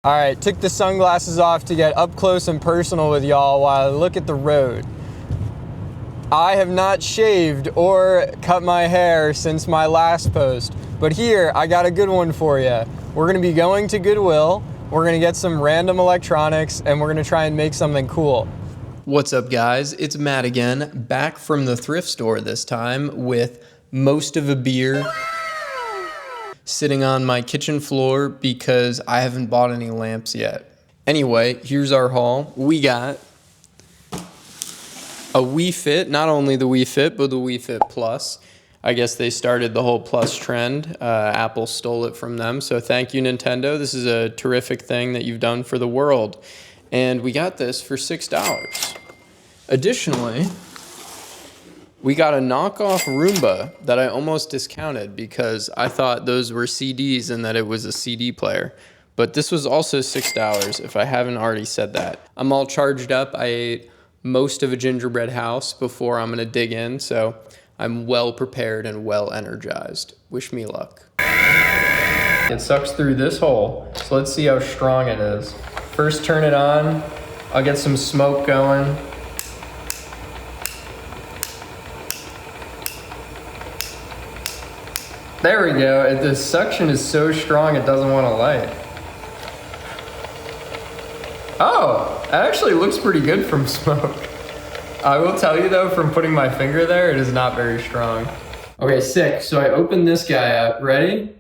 All right, took the sunglasses off to get up close and personal with y'all while I look at the road. I have not shaved or cut my hair since my last post, but here I got a good one for you. We're gonna be going to Goodwill, we're gonna get some random electronics, and we're gonna try and make something cool. What's up, guys? It's Matt again, back from the thrift store this time with most of a beer, sitting on my kitchen floor because I haven't bought any lamps yet. Anyway, here's our haul. We got a Wii Fit, not only the Wii Fit, but the Wii Fit Plus. I guess they started the whole Plus trend. Apple stole it from them, so thank you, Nintendo. This is a terrific thing that you've done for the world. And we got this for $6. Additionally, we got a knockoff Roomba that I almost discounted because I thought those were CDs and that it was a CD player. But this was also $6, if I haven't already said that. I'm all charged up. I ate most of a gingerbread house before I'm gonna dig in, so I'm well prepared and well energized. Wish me luck. It sucks through this hole, so let's see how strong it is. First turn it on, I'll get some smoke going. There we go. The suction is so strong it doesn't want to light. Oh, it actually looks pretty good from smoke. I will tell you though, from putting my finger there, it is not very strong. Okay, sick. So I opened this guy up. Ready?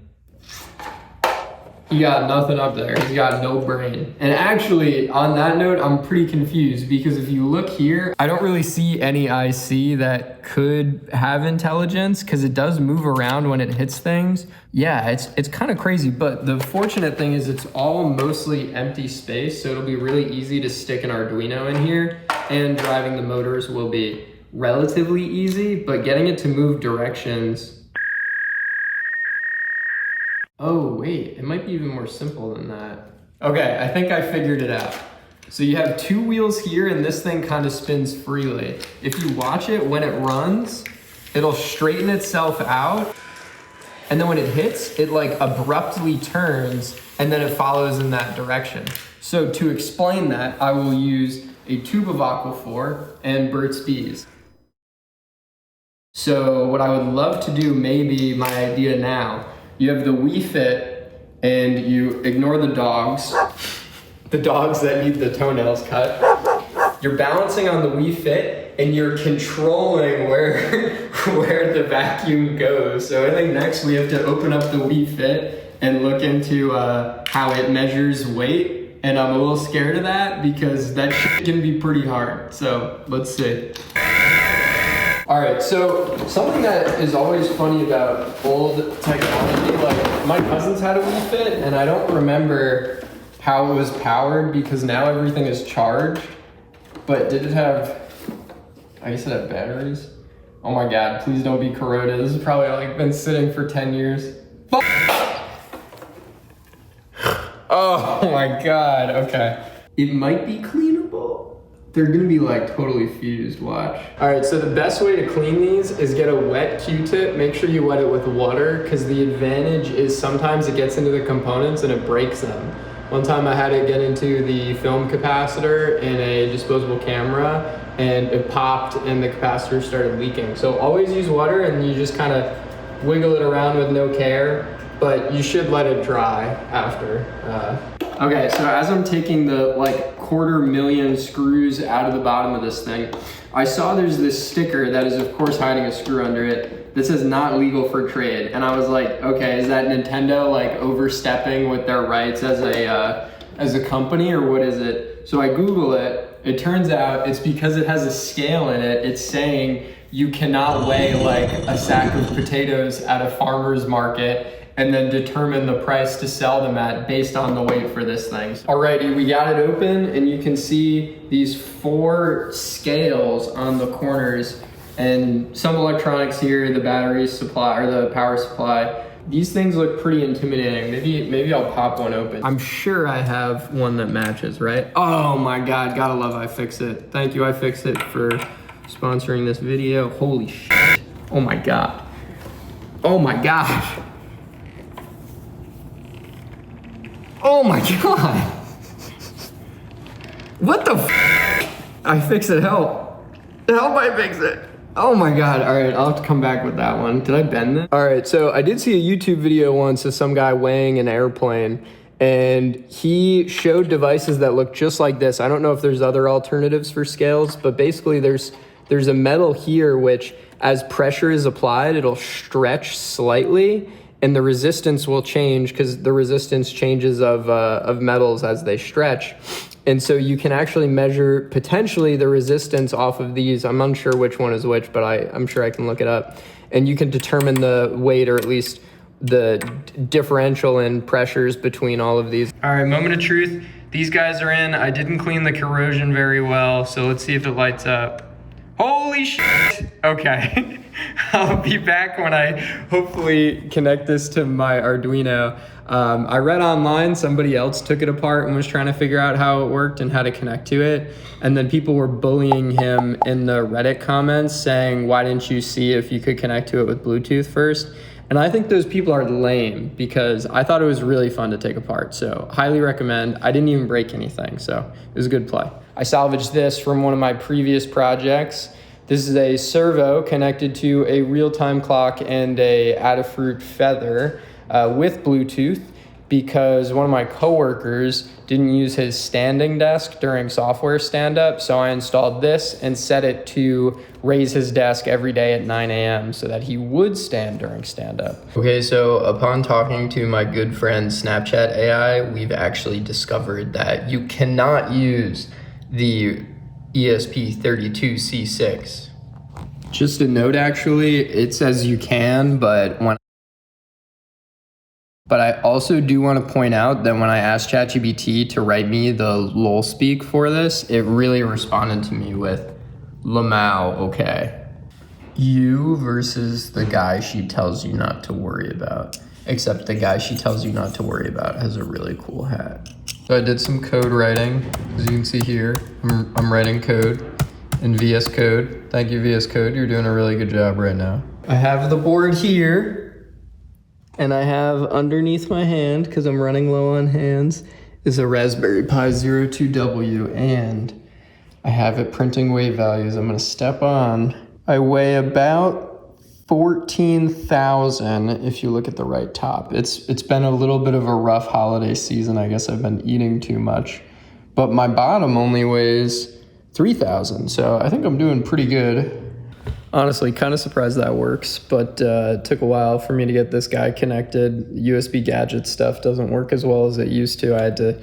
He got nothing up there. He's got no brain. And actually, on that note, I'm pretty confused because if you look here, I don't really see any IC that could have intelligence because it does move around when it hits things. Yeah, it's kind of crazy, but the fortunate thing is it's all mostly empty space, so it'll be really easy to stick an Arduino in here, and driving the motors will be relatively easy, but getting it to move directions. Oh wait, it might be even more simple than that. Okay, I think I figured it out. So you have two wheels here and this thing kind of spins freely. If you watch it, when it runs, it'll straighten itself out. And then when it hits, it like abruptly turns and then it follows in that direction. So to explain that, I will use a tube of Aquaphor and Burt's Bees. So what I would love to do, maybe my idea now, you have the Wii Fit and you ignore the dogs that need the toenails cut. You're balancing on the Wii Fit and you're controlling where the vacuum goes. So I think next we have to open up the Wii Fit and look into how it measures weight. And I'm a little scared of that because that shit can be pretty hard. So let's see. All right, so something that is always funny about old technology, like my cousins had a Wii Fit and I don't remember how it was powered because now everything is charged, but did it have, I guess it had batteries? Oh my God, please don't be corroded. This has probably like been sitting for 10 years. Oh my God, okay. It might be cleanable. They're gonna be like totally fused, watch. All right, so the best way to clean these is get a wet Q-tip. Make sure you wet it with water because the advantage is sometimes it gets into the components and it breaks them. One time I had it get into the film capacitor in a disposable camera and it popped and the capacitor started leaking. So always use water and you just kind of wiggle it around with no care, but you should let it dry after. Okay, so as I'm taking the like 250,000 screws out of the bottom of this thing, I saw there's this sticker that is of course hiding a screw under it that says not legal for trade. And I was like, okay, is that Nintendo like overstepping with their rights as a company or what is it? So I Google it, it turns out it's because it has a scale in it. It's saying you cannot weigh like a sack of potatoes at a farmer's market and then determine the price to sell them at based on the weight for this thing. Alrighty, we got it open and you can see these 4 scales on the corners and some electronics here, the battery supply or the power supply. These things look pretty intimidating. Maybe I'll pop one open. I'm sure I have one that matches, right? Oh my God, gotta love iFixit. Thank you iFixit for sponsoring this video. Holy shit. Oh my God. Oh my gosh. Oh my God. What the I fix it, help. Help, I fix it. Oh my God, all right, I'll have to come back with that one. Did I bend it? All right, so I did see a YouTube video once of some guy weighing an airplane, and he showed devices that look just like this. I don't know if there's other alternatives for scales, but basically there's a metal here which, as pressure is applied, it'll stretch slightly, and the resistance will change because the resistance changes of metals as they stretch. And so you can actually measure potentially the resistance off of these. I'm unsure which one is which, but I'm sure I can look it up. And you can determine the weight, or at least the differential in pressures between all of these. All right, moment of truth. These guys are in. I didn't clean the corrosion very well, so let's see if it lights up. Holy shit. Okay. I'll be back when I hopefully connect this to my Arduino. I read online somebody else took it apart and was trying to figure out how it worked and how to connect to it. And then people were bullying him in the Reddit comments saying, why didn't you see if you could connect to it with Bluetooth first? And I think those people are lame, because I thought it was really fun to take apart. So highly recommend. I didn't even break anything, so it was a good play. I salvaged this from one of my previous projects. This is a servo connected to a real-time clock and a Adafruit feather with Bluetooth, because one of my coworkers didn't use his standing desk during software stand-up, so I installed this and set it to raise his desk every day at 9 a.m. so that he would stand during stand-up. Okay, so upon talking to my good friend Snapchat AI, we've actually discovered that you cannot use the ESP32C6. Just a note, actually, it says you can, but I also do want to point out that when I asked ChatGPT to write me the lol speak for this, it really responded to me with Lamau, okay. You versus the guy she tells you not to worry about. Except the guy she tells you not to worry about has a really cool hat. So I did some code writing. As you can see here, I'm writing code in VS Code. Thank you, VS Code. You're doing a really good job right now. I have the board here. And I have underneath my hand, because I'm running low on hands, is a Raspberry Pi 02W, and I have it printing weight values. I'm gonna step on. I weigh about 14,000 if you look at the right top. It's been a little bit of a rough holiday season. I guess I've been eating too much, but my bottom only weighs 3,000, so I think I'm doing pretty good. Honestly, kind of surprised that works, but it took a while for me to get this guy connected. USB gadget stuff doesn't work as well as it used to. I had to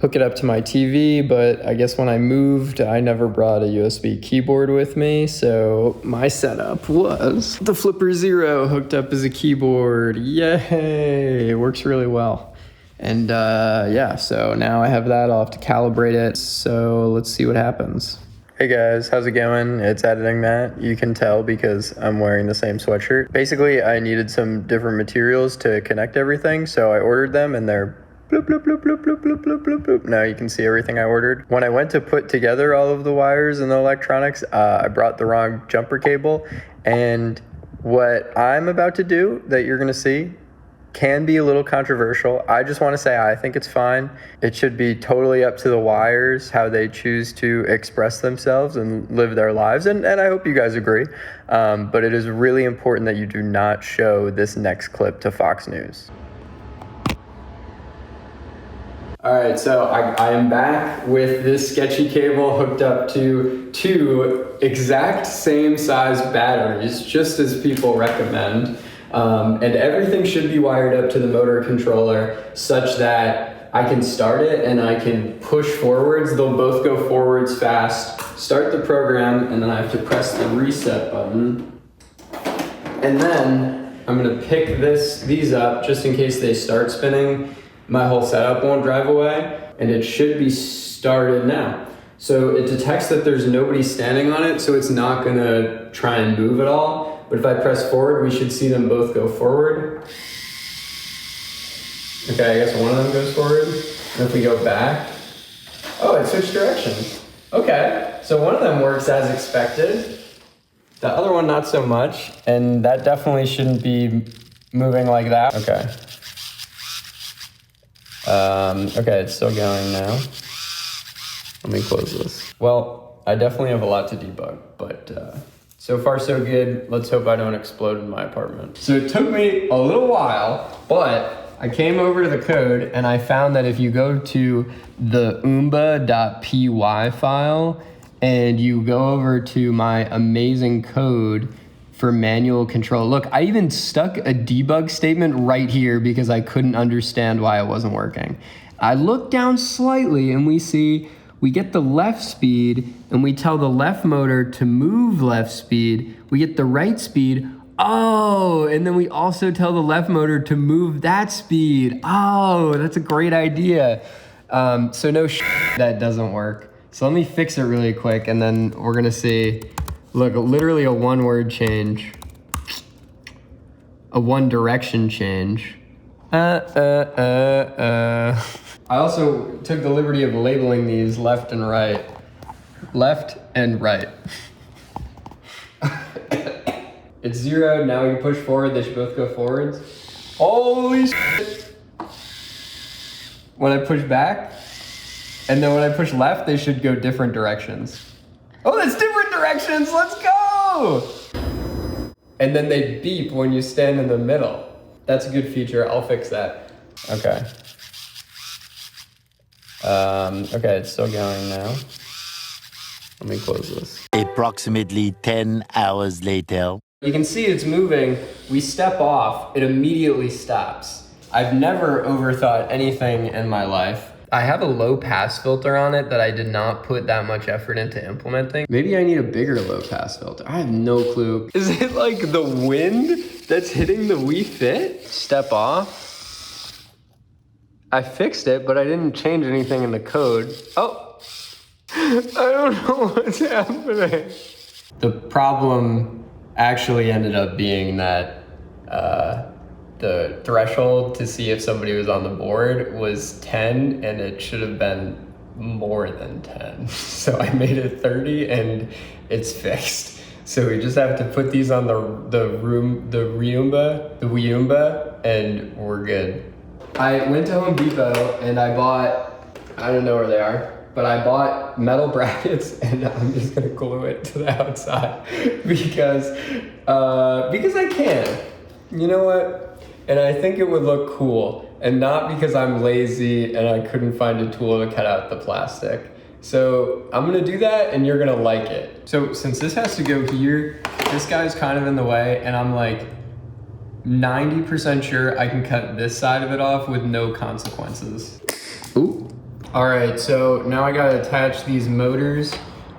hook it up to my TV, but I guess when I moved, I never brought a USB keyboard with me, so my setup was the Flipper Zero hooked up as a keyboard. Yay! It works really well. And yeah, so now I have that. I'll have to calibrate it, so let's see what happens. Hey guys, how's it going? It's editing Matt. You can tell because I'm wearing the same sweatshirt. Basically, I needed some different materials to connect everything, so I ordered them and they're bloop, bloop, bloop, bloop, bloop, bloop, bloop, bloop, bloop. Now you can see everything I ordered. When I went to put together all of the wires and the electronics, I brought the wrong jumper cable, and what I'm about to do that you're gonna see can be a little controversial. I just want to say I think it's fine. It should be totally up to the wires how they choose to express themselves and live their lives, and I hope you guys agree. But it is really important that you do not show this next clip to Fox News. All right, so I am back with this sketchy cable hooked up to two exact same size batteries, just as people recommend. And everything should be wired up to the motor controller such that I can start it and I can push forwards. They'll both go forwards fast, start the program, and then I have to press the reset button. And then I'm gonna pick these up just in case they start spinning. My whole setup won't drive away, and it should be started now. So it detects that there's nobody standing on it, so it's not gonna try and move at all. But if I press forward, we should see them both go forward. Okay, I guess one of them goes forward. And if we go back, oh, it switched directions. Okay, so one of them works as expected. The other one, not so much. And that definitely shouldn't be moving like that. Okay. Okay, it's still going now. Let me close this. Well, I definitely have a lot to debug, but so far so good. Let's hope I don't explode in my apartment. So it took me a little while, but I came over to the code and I found that if you go to the Wyumba.py file and you go over to my amazing code for manual control. Look, I even stuck a debug statement right here because I couldn't understand why it wasn't working. I look down slightly and we see we get the left speed and we tell the left motor to move left speed. We get the right speed. Oh, and then we also tell the left motor to move that speed. Oh, that's a great idea. So no that doesn't work. So let me fix it really quick and then we're gonna see, look, literally a one-word change. A one direction change. I also took the liberty of labeling these left and right. Left and right. It's 0, now you push forward, they should both go forwards. Holy shit. When I push back, and then when I push left, they should go different directions. Oh, that's different directions, let's go! And then they beep when you stand in the middle. That's a good feature, I'll fix that. Okay. Okay, it's still going now. Let me close this. Approximately 10 hours later. You can see it's moving. We step off, it immediately stops. I've never overthought anything in my life. I have a low pass filter on it that I did not put that much effort into implementing. Maybe I need a bigger low pass filter. I have no clue. Is it like the wind that's hitting the Wii Fit? Step off. I fixed it, but I didn't change anything in the code. Oh, I don't know what's happening. The problem actually ended up being that the threshold to see if somebody was on the board was 10 and it should have been more than 10. So I made it 30 and it's fixed. So we just have to put these on the Wyumba, and we're good. I went to Home Depot and I bought, I don't know where they are, but I bought metal brackets and I'm just gonna glue it to the outside because I can. You know what? And I think it would look cool, and not because I'm lazy and I couldn't find a tool to cut out the plastic. So I'm gonna do that and you're gonna like it. So since this has to go here, this guy's kind of in the way and I'm like 90% sure I can cut this side of it off with no consequences. Ooh. All right, so now I gotta attach these motors.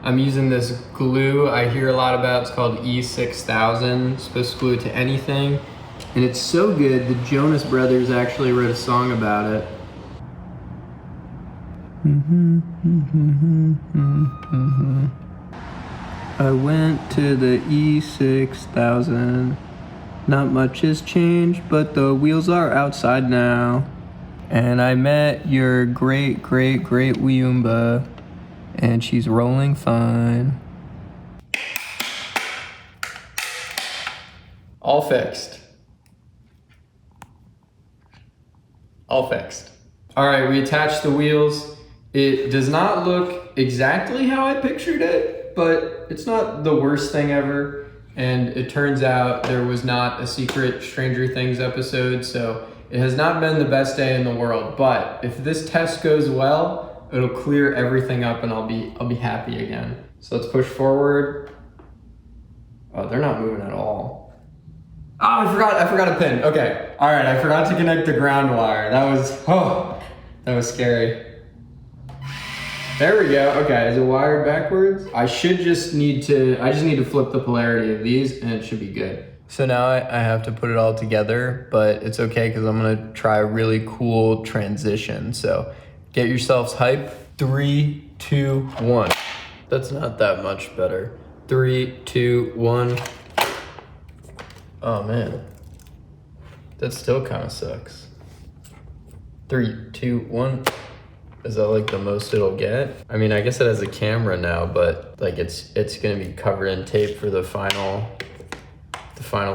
I'm using this glue I hear a lot about. It's called E6000. It's supposed to glue it to anything. And it's so good, the Jonas Brothers actually wrote a song about it. I went to the E6000. Not much has changed, but the wheels are outside now. And I met your great Wyumba, and she's rolling fine. All fixed. All fixed. All right, we attached the wheels. It does not look exactly how I pictured it, but it's not the worst thing ever. And it turns out there was not a secret Stranger Things episode, so it has not been the best day in the world. But if this test goes well, it'll clear everything up and I'll be happy again. So let's push forward. Oh, they're not moving at all. Oh, I forgot a pin. Okay. All right, I forgot to connect the ground wire. That was scary. There we go. Okay, is it wired backwards? I just need to flip the polarity of these and it should be good. So now I have to put it all together, but it's okay because I'm gonna try a really cool transition. So get yourselves hype. 3, 2, 1. That's not that much better. 3, 2, 1. Oh man, that still kind of sucks. 3, 2, 1. Is that like the most it'll get? I mean, I guess it has a camera now, but like it's gonna be covered in tape for the final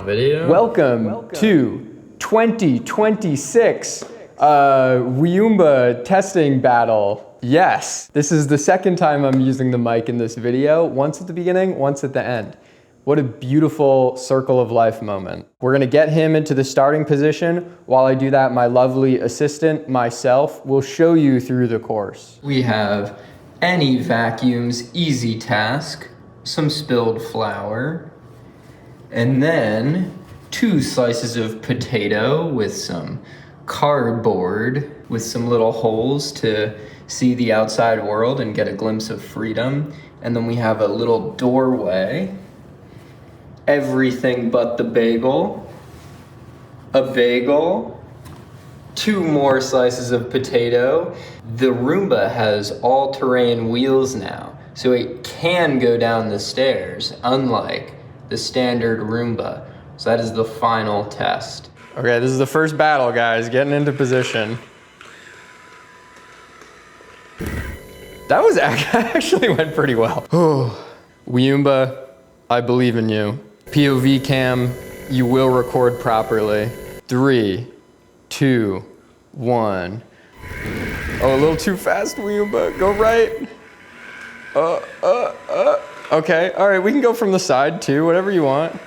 video. Welcome to 2026 Wyumba testing battle. Yes, this is the second time I'm using the mic in this video. Once at the beginning, once at the end. What a beautiful circle of life moment. We're gonna get him into the starting position. While I do that, my lovely assistant, myself, will show you through the course. We have any vacuums easy task, some spilled flour, and then 2 slices of potato with some cardboard with some little holes to see the outside world and get a glimpse of freedom. And then we have a little doorway, everything but the bagel, a bagel, 2 more slices of potato. The Roomba has all-terrain wheels now, so it can go down the stairs, unlike the standard Roomba. So that is the final test. Okay, this is the first battle, guys, getting into position. That was actually went pretty well. Wyumba, I believe in you. POV cam, you will record properly. 3, 2, 1. Oh, a little too fast, Wyumba. Go right. Okay, all right, we can go from the side too, whatever you want.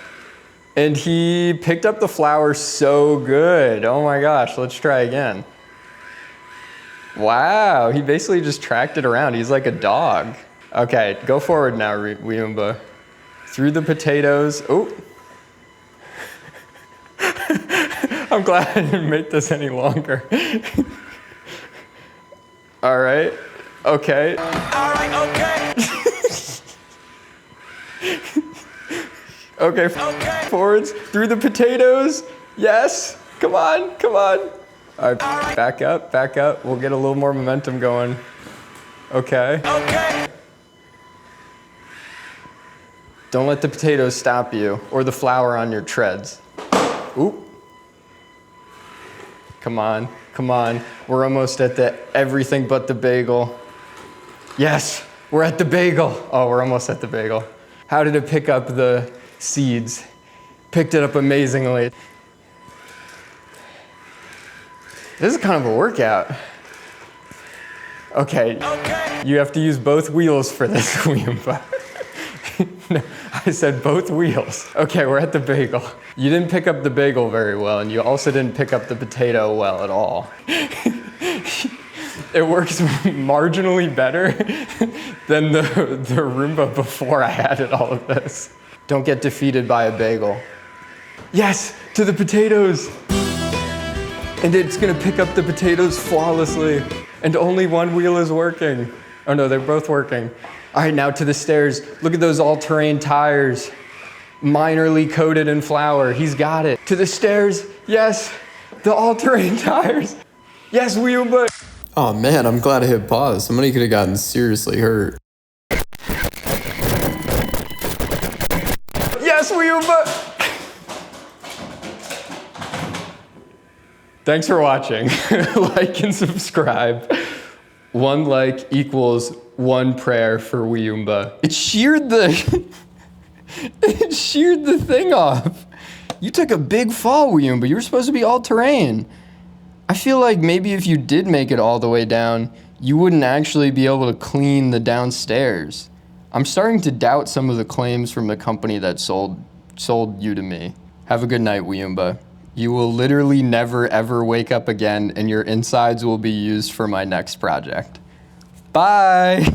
And he picked up the flour so good. Oh my gosh, let's try again. Wow, he basically just tracked it around. He's like a dog. Okay, go forward now, Wyumba. Through the potatoes. Oh. I'm glad I didn't make this any longer. All right, okay. All right, okay. Okay, forwards, through the potatoes. Yes, come on, come on. All right, back up, back up. We'll get a little more momentum going. Okay. Okay. Don't let the potatoes stop you or the flour on your treads. Oop. Come on, come on. We're almost at the everything but the bagel. Yes, we're at the bagel. Oh, we're almost at the bagel. How did it pick up the seeds? Picked it up amazingly. This is kind of a workout. Okay, you have to use both wheels for this, Wyumba. No, I said both wheels. Okay, we're at the bagel. You didn't pick up the bagel very well, and you also didn't pick up the potato well at all. It works marginally better than the Roomba before I added all of this. Don't get defeated by a bagel. Yes, to the potatoes. And it's gonna pick up the potatoes flawlessly. And only one wheel is working. Oh no, they're both working. All right, now to the stairs. Look at those all-terrain tires. Minorly coated in flour. He's got it. To the stairs, yes. The all-terrain tires. Yes, Wyumba. Oh man, I'm glad I hit pause. Somebody could have gotten seriously hurt. Yes, Wyumba. Thanks for watching. Like and subscribe. 1 like equals 1 prayer for Wyumba. It sheared the it sheared the thing off. You took a big fall, Wyumba. You were supposed to be all-terrain. I feel like maybe if you did make it all the way down, you wouldn't actually be able to clean the downstairs. I'm starting to doubt some of the claims from the company that sold you to me. Have a good night, Wyumba. You will literally never ever wake up again, and your insides will be used for my next project. Bye!